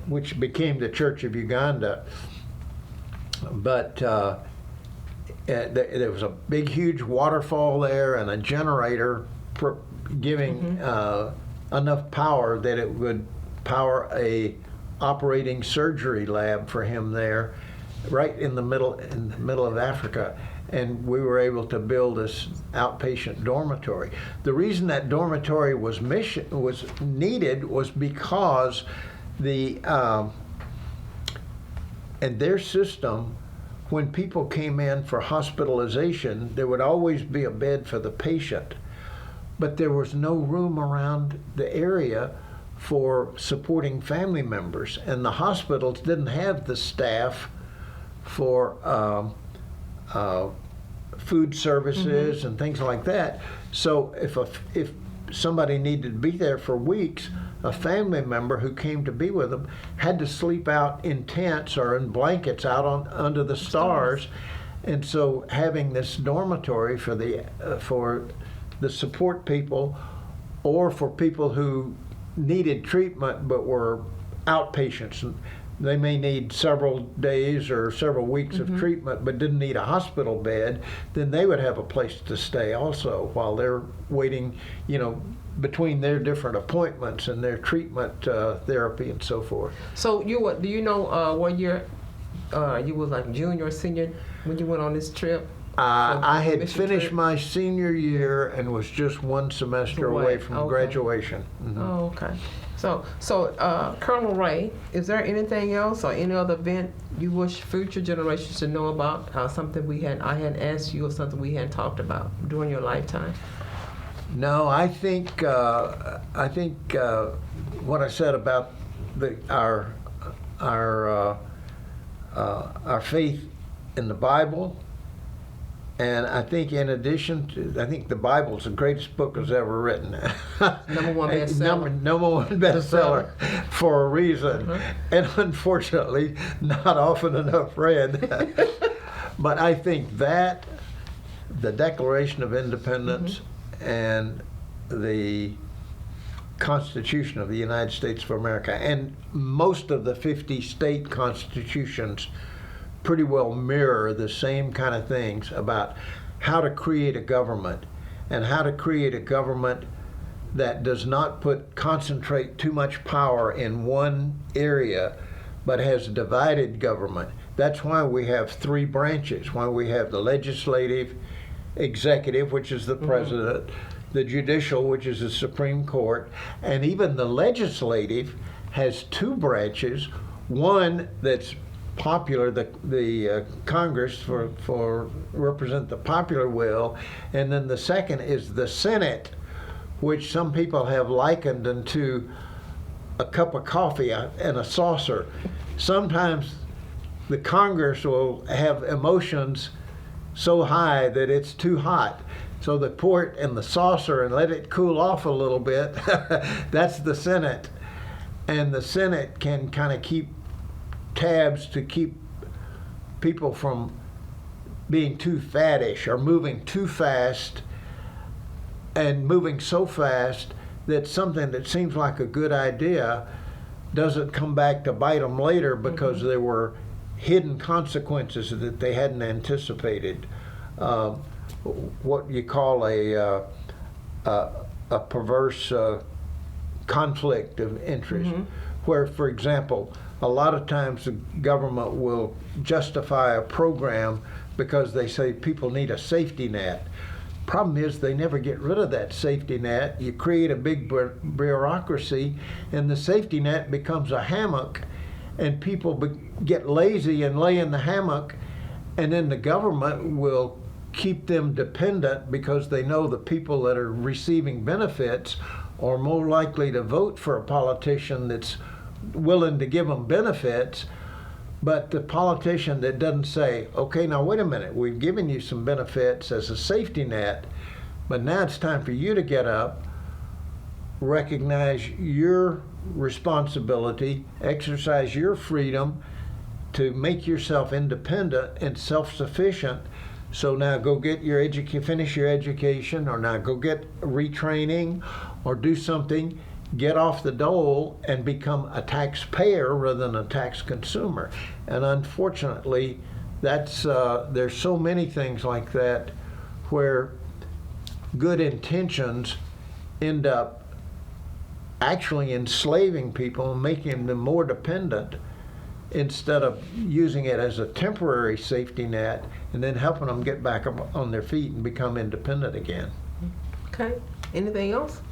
which became the Church of Uganda. But there was a big, huge waterfall there and a generator giving enough power that it would power a operating surgery lab for him there, right in the middle of Africa. And we were able to build this outpatient dormitory. The reason that dormitory was needed was because in their system, when people came in for hospitalization, there would always be a bed for the patient, but there was no room around the area for supporting family members, and the hospitals didn't have the staff for food services and things like that. So if somebody needed to be there for weeks, a family member who came to be with them had to sleep out in tents or in blankets out under the stars. And so having this dormitory for the support people, or for people who needed treatment but were outpatients, they may need several days or several weeks of treatment but didn't need a hospital bed, then they would have a place to stay also while they're waiting, you know, between their different appointments and their treatment therapy and so forth. So do you know what year you was like junior or senior when you went on this trip? I had finished my senior year and was just one semester away from graduation. Oh, okay. So Colonel Ray, is there anything else or any other event you wish future generations to know about? Something I hadn't asked you, or something we hadn't talked about during your lifetime? No, I think what I said about our faith in the Bible. And I think in addition to, I think the Bible's the greatest book that's ever written. Number one bestseller. Number one bestseller for a reason. And unfortunately, not often enough read. But I think that the Declaration of Independence and the Constitution of the United States of America, and most of the 50 state constitutions pretty well mirror the same kind of things about how to create a government, and how to create a government that does not concentrate too much power in one area, but has divided government. That's why we have 3 branches, why we have the legislative, executive, which is the president, the judicial, which is the Supreme Court, and even the legislative has 2 branches, one that's popular, the Congress for represent the popular will, and then the second is the Senate, which some people have likened unto a cup of coffee and a saucer. Sometimes the Congress will have emotions so high that it's too hot. So they pour it in the saucer and let it cool off a little bit. That's the Senate. And the Senate can kind of keep tabs to keep people from being too faddish or moving too fast, and moving so fast that something that seems like a good idea doesn't come back to bite them later because there were hidden consequences that they hadn't anticipated. What you call a perverse conflict of interest, where, for example, a lot of times the government will justify a program because they say people need a safety net. Problem is they never get rid of that safety net. You create a big bureaucracy, and the safety net becomes a hammock, and people get lazy and lay in the hammock, and then the government will keep them dependent because they know the people that are receiving benefits are more likely to vote for a politician that's willing to give them benefits. But the politician that doesn't say, okay, now wait a minute, we've given you some benefits as a safety net, but now it's time for you to get up, recognize your responsibility, exercise your freedom to make yourself independent and self-sufficient. So now go get your finish your education, or now go get retraining, or do something. Get off the dole and become a taxpayer rather than a tax consumer. And unfortunately, that's there's so many things like that where good intentions end up actually enslaving people and making them more dependent, instead of using it as a temporary safety net and then helping them get back up on their feet and become independent again. Okay. Anything else?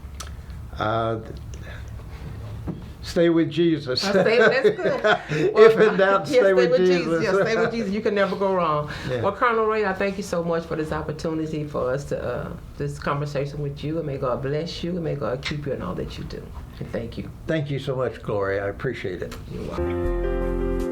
Stay with Jesus. That's good. If in doubt, stay with Jesus. Yes, stay with Jesus. You can never go wrong. Yeah. Well, Colonel Ray, I thank you so much for this opportunity for us to this conversation with you. And may God bless you, and may God keep you in all that you do. And thank you. Thank you so much, Gloria. I appreciate it. You're welcome.